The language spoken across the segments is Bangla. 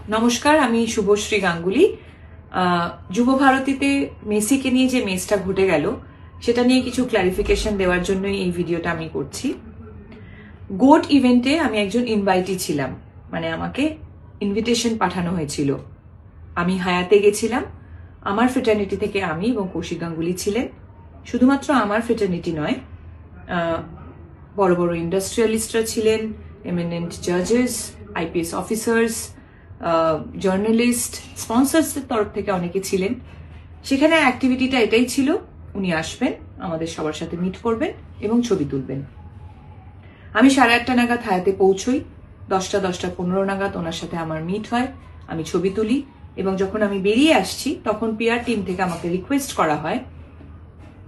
নমস্কার, আমি শুভশ্রী গাঙ্গুলি। যুব ভারতীতে মেসিকে নিয়ে যে মেসটা ঘটে গেল সেটা নিয়ে কিছু ক্লারিফিকেশন দেওয়ার জন্যই এই ভিডিওটা আমি করছি। গোট ইভেন্টে আমি একজন ইনভাইটি ছিলাম, মানে আমাকে ইনভিটেশন পাঠানো হয়েছিল। আমি হায়াতে গেছিলাম। আমার ফ্রেটার্নিটি থেকে আমি এবং কৌশিক গাঙ্গুলি ছিলেন। শুধুমাত্র আমার ফ্রেটার্নিটি নয়, বড় বড় ইন্ডাস্ট্রিয়ালিস্টরা ছিলেন, এমিনেন্ট জাজেস, আইপিএস অফিসার্স, জার্নালিস্ট, স্পন্সরসদের তরফ থেকে অনেকে ছিলেন। সেখানে অ্যাক্টিভিটিটা এটাই ছিল, উনি আসবেন, আমাদের সবার সাথে মিট করবেন এবং ছবি তুলবেন। আমি 8:30 নাগাদ হায়াতে পৌঁছই। 10:15 নাগাদ ওনার সাথে আমার মিট হয়, আমি ছবি তুলি এবং যখন আমি বেরিয়ে আসছি তখন পিআর টিম থেকে আমাকে রিকোয়েস্ট করা হয়,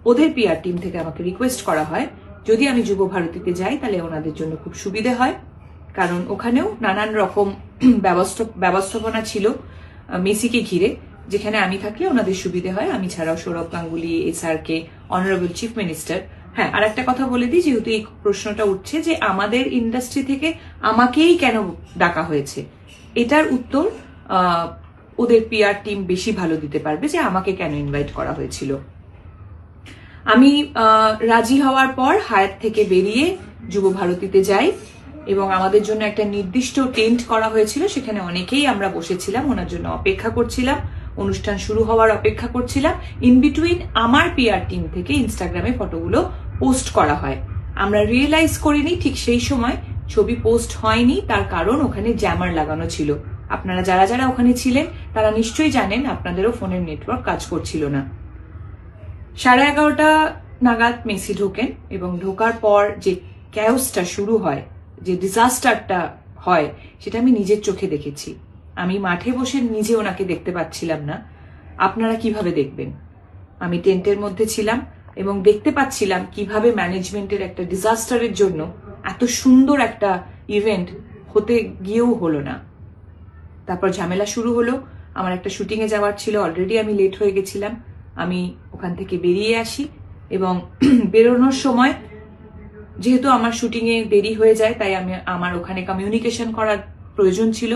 ওদের পিআর টিম থেকে আমাকে রিকোয়েস্ট করা হয় যদি আমি যুব ভারতীতে যাই তাহলে ওনাদের জন্য খুব সুবিধে হয়, কারণ ওখানেও নানান রকম ব্যবস্থাপনা ছিল মেসিকে ঘিরে, যেখানে আমি থাকলে ওনাদের সুবিধে হয়। আমি ছাড়াও Sourav Ganguly, SRK, honourable chief minister. হ্যাঁ, আর একটা কথা বলে দিই, যেহেতু এই প্রশ্নটা উঠছে যে আমাদের ইন্ডাস্ট্রি থেকে আমাকেই কেন ডাকা হয়েছে, এটার উত্তর ওদের পিআর টিম বেশি ভালো দিতে পারবে যে আমাকে কেন ইনভাইট করা হয়েছিল। আমি রাজি হওয়ার পর হায়াত থেকে বেরিয়ে যুব ভারতীতে যাই এবং আমাদের জন্য একটা নির্দিষ্ট টেন্ট করা হয়েছিল, সেখানে অনেকেই আমরা বসেছিলাম, ওনার জন্য অপেক্ষা করছিলাম, অনুষ্ঠান শুরু হওয়ার অপেক্ষা করছিলাম। ইন বিটুইন আমার পিআর টিম থেকে ইনস্টাগ্রামে ফটোগুলো পোস্ট করা হয়। আমরা রিয়েলাইজ করিনি ঠিক সেই সময় ছবি পোস্ট হয়নি, তার কারণ ওখানে জ্যামার লাগানো ছিল। আপনারা যারা যারা ওখানে ছিলেন তারা নিশ্চয়ই জানেন আপনাদেরও ফোনের নেটওয়ার্ক কাজ করছিল না। 11:30 নাগাদ মেসি ঢোকেন এবং ঢোকার পর যে ক্যাওসটা শুরু হয়, যে ডিজাস্টারটা হয়, সেটা আমি নিজের চোখে দেখেছি। আমি মাঠে বসে নিজে ওনাকে দেখতে পাচ্ছিলাম না, আপনারা কিভাবে দেখবেন? আমি টেন্টের মধ্যে ছিলাম এবং দেখতে পাচ্ছিলাম কিভাবে ম্যানেজমেন্টের একটা ডিজাস্টারের জন্য এত সুন্দর একটা ইভেন্ট হতে গিয়েও হলো না। তারপর ঝামেলা শুরু হলো। আমার একটা শুটিংয়ে যাওয়ার ছিল, অলরেডি আমি লেট হয়ে গেছিলাম। আমি ওখান থেকে বেরিয়ে আসি এবং বেরোনোর সময় যেহেতু আমার শুটিংয়ে দেরি হয়ে যায়, তাই আমার ওখানে কমিউনিকেশন করার প্রয়োজন ছিল।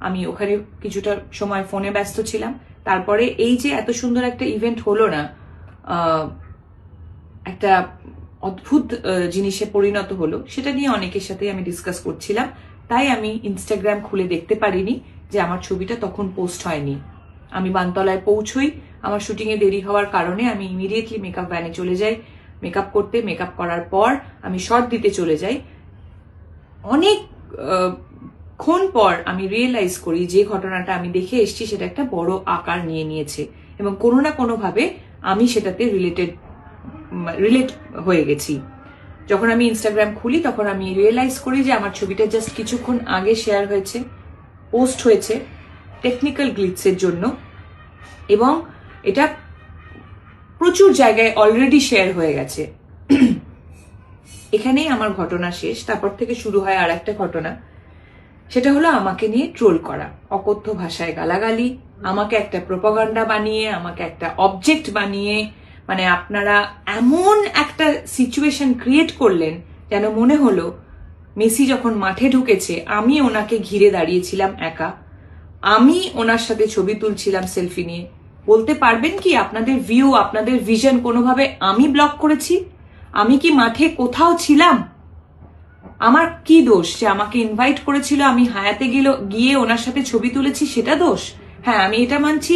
আমি ওখানে কিছুটা সময় ফোনে ব্যস্ত ছিলাম। তারপরে এই যে এত সুন্দর একটা ইভেন্ট হলো না, একটা অদ্ভুত জিনিসে পরিণত হলো, সেটা নিয়ে অনেকের সাথে আমি ডিসকাস করছিলাম। তাই আমি ইনস্টাগ্রাম খুলে দেখতে পারিনি যে আমার ছবিটা তখন পোস্ট হয়নি। আমি বানতলায় পৌঁছই, আমার শুটিংয়ে দেরি হওয়ার কারণে আমি ইমিডিয়েটলি মেকআপ ভ্যানে চলে যাই মেকআপ করতে। মেকআপ করার পর আমি শর্ট দিতে চলে যাই। অনেকক্ষণ পর আমি রিয়েলাইজ করি যে ঘটনাটা আমি দেখে এসেছি সেটা একটা বড় আকার নিয়ে নিয়েছে এবং কোনো না কোনোভাবে আমি সেটাতে রিলেট হয়ে গেছি। যখন আমি ইনস্টাগ্রাম খুলি তখন আমি রিয়েলাইজ করি যে আমার ছবিটা জাস্ট কিছুক্ষণ আগে শেয়ার হয়েছে, পোস্ট হয়েছে টেকনিক্যাল গ্লিচের জন্য, এবং এটা প্রচুর জায়গায় অলরেডি শেয়ার হয়ে গেছে। এখানেই আমার ঘটনা শেষ। তারপর থেকে শুরু হয় আর একটা ঘটনা, সেটা হলো আমাকে নিয়ে ট্রোল করা, অকথ্য ভাষায় গালাগালি, আমাকে একটা প্রোপাগান্ডা বানিয়ে, আমাকে একটা অবজেক্ট বানিয়ে, মানে আপনারা এমন একটা সিচুয়েশন ক্রিয়েট করলেন যেন মনে হলো মেসি যখন মাঠে ঢুকেছে আমি ওনাকে ঘিরে দাঁড়িয়েছিলাম একা, আমি ওনার সাথে ছবি তুলছিলাম সেলফি নিয়ে। বলতে পারবেন কি আপনাদের ভিউ, আপনাদের ভিশন কোনোভাবে আমি ব্লক করেছি? আমি কি মাঠে কোথাও ছিলাম? আমার কি দোষ যে আমাকে ইনভাইট করেছিল, আমি হায়াতে গিয়ে ওনার সাথে ছবি তুলেছি, সেটা দোষ? হ্যাঁ, আমি এটা মানছি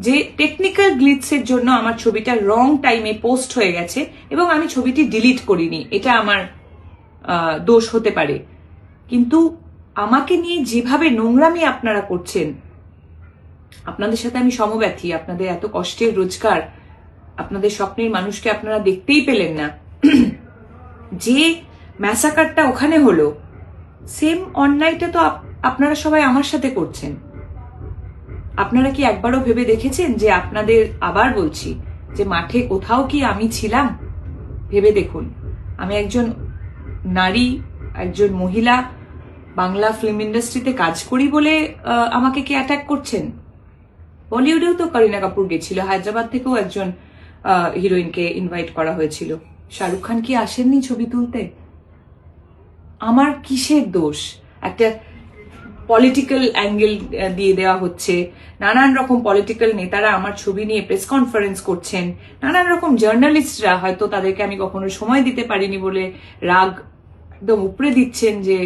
যে টেকনিক্যাল গ্লিচের জন্য আমার ছবিটা রং টাইমে পোস্ট হয়ে গেছে এবং আমি ছবিটি ডিলিট করিনি, এটা আমার দোষ হতে পারে। কিন্তু আমাকে নিয়ে যেভাবে নোংরামি আপনারা করছেন, আপনাদের সাথে আমি সমব্যথী। আপনাদের এত কষ্টের রোজগার, আপনাদের স্বপ্নের মানুষকে আপনারা দেখতেই পেলেন না। যে ম্যাসাকারটা ওখানে হলো, সেম অন্যায়টা তো আপনারা সবাই আমার সাথে করছেন। আপনারা কি একবারও ভেবে দেখেছেন যে আপনাদের, আবার বলছি, যে মাঠে কোথাও কি আমি ছিলাম? ভেবে দেখুন। আমি একজন নারী, একজন মহিলা, বাংলা ফিল্ম ইন্ডাস্ট্রিতে কাজ করি বলে আমাকে কি অ্যাটাক করছেন? বলিউডেও তো করিনা কাপুর গেছিল, হায়দ্রাবাদ থেকেও একজন হিরোইনকে ইনভাইট করা হয়েছিল। শাহরুখ খান কি আসেননি ছবি তুলতে? আমার কিসের দোষ? একটা পলিটিক্যাল অ্যাঙ্গেল দিয়ে দেওয়া হচ্ছে, নানান রকম পলিটিক্যাল নেতারা আমার ছবি নিয়ে প্রেস কনফারেন্স করছেন, নানান রকম জার্নালিস্টরা হয়তো তাদেরকে আমি কখনো সময় দিতে পারিনি বলে রাগ একদম উপরে দিচ্ছেন যে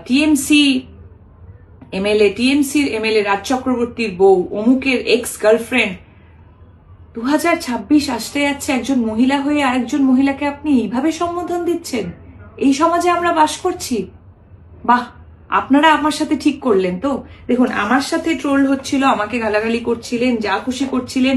টিএমসির এমএলএ রাজ চক্রবর্তীর বউ অমুকের এক্স গার্লফ্রেন্ড। 2026 আসতে যাচ্ছে, একজন মহিলা হয়ে আরেকজন মহিলাকে আপনি এইভাবে সম্বোধন দিচ্ছেন? এই সমাজে আমরা বাস করছি? বাহ, আপনারা আমার সাথে ঠিক করলেন তো। দেখুন, আমার সাথে ট্রোল হচ্ছিল, আমাকে গালাগালি করছিলেন, যা খুশি করছিলেন,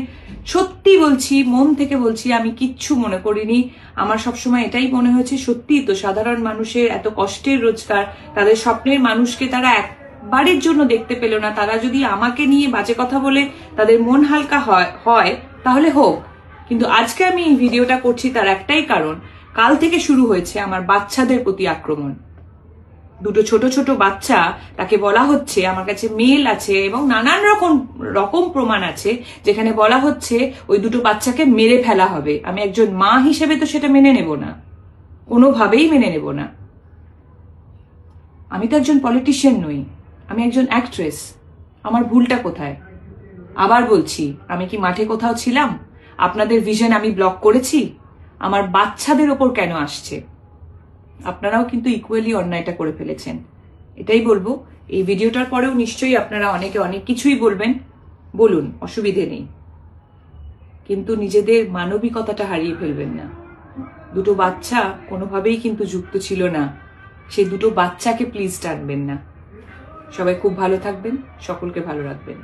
সত্যি বলছি, মন থেকে বলছি, আমি কিচ্ছু মনে করিনি। আমার সবসময় এটাই মনে হয়েছে, সত্যি তো সাধারণ মানুষের এত কষ্টের রোজগার, তাদের স্বপ্নের মানুষকে তারা একবারের জন্য দেখতে পেল না, তারা যদি আমাকে নিয়ে বাজে কথা বলে তাদের মন হালকা হয় তাহলে হোক। কিন্তু আজকে আমি এই ভিডিওটা করছি তার একটাই কারণ, কাল থেকে শুরু হয়েছে আমার বাচ্চাদের প্রতি আক্রমণ। দুটো ছোট ছোট বাচ্চা, তাকে বলা হচ্ছে, আমার কাছে মেল আছে এবং নানান রকম প্রমাণ আছে যেখানে বলা হচ্ছে ওই দুটো বাচ্চাকে মেরে ফেলা হবে। আমি একজন মা হিসেবে তো সেটা মেনে নেব না, কোনোভাবেই মেনে নেব না। আমি তো একজন পলিটিশিয়ান নই, আমি একজন অ্যাক্ট্রেস। আমার ভুলটা কোথায়? আবার বলছি, আমি কি মাঠে কোথাও ছিলাম? আপনাদের ভিশন আমি ব্লক করেছি? আমার বাচ্চাদের ওপর কেন আসছে? আপনারাও কিন্তু ইকুয়ালি অন্যায়টা করে ফেলেছেন, এটাই বলবো। এই ভিডিওটার পরেও নিশ্চয়ই আপনারা অনেকে অনেক কিছুই বলবেন, বলুন, অসুবিধে নেই, কিন্তু নিজেদের মানবিকতাটা হারিয়ে ফেলবেন না। দুটো বাচ্চা কোনোভাবেই কিন্তু যুক্ত ছিল না, সেই দুটো বাচ্চাকে প্লিজ ডাকবেন না। সবাই খুব ভালো থাকবেন, সকলকে ভালো রাখবেন।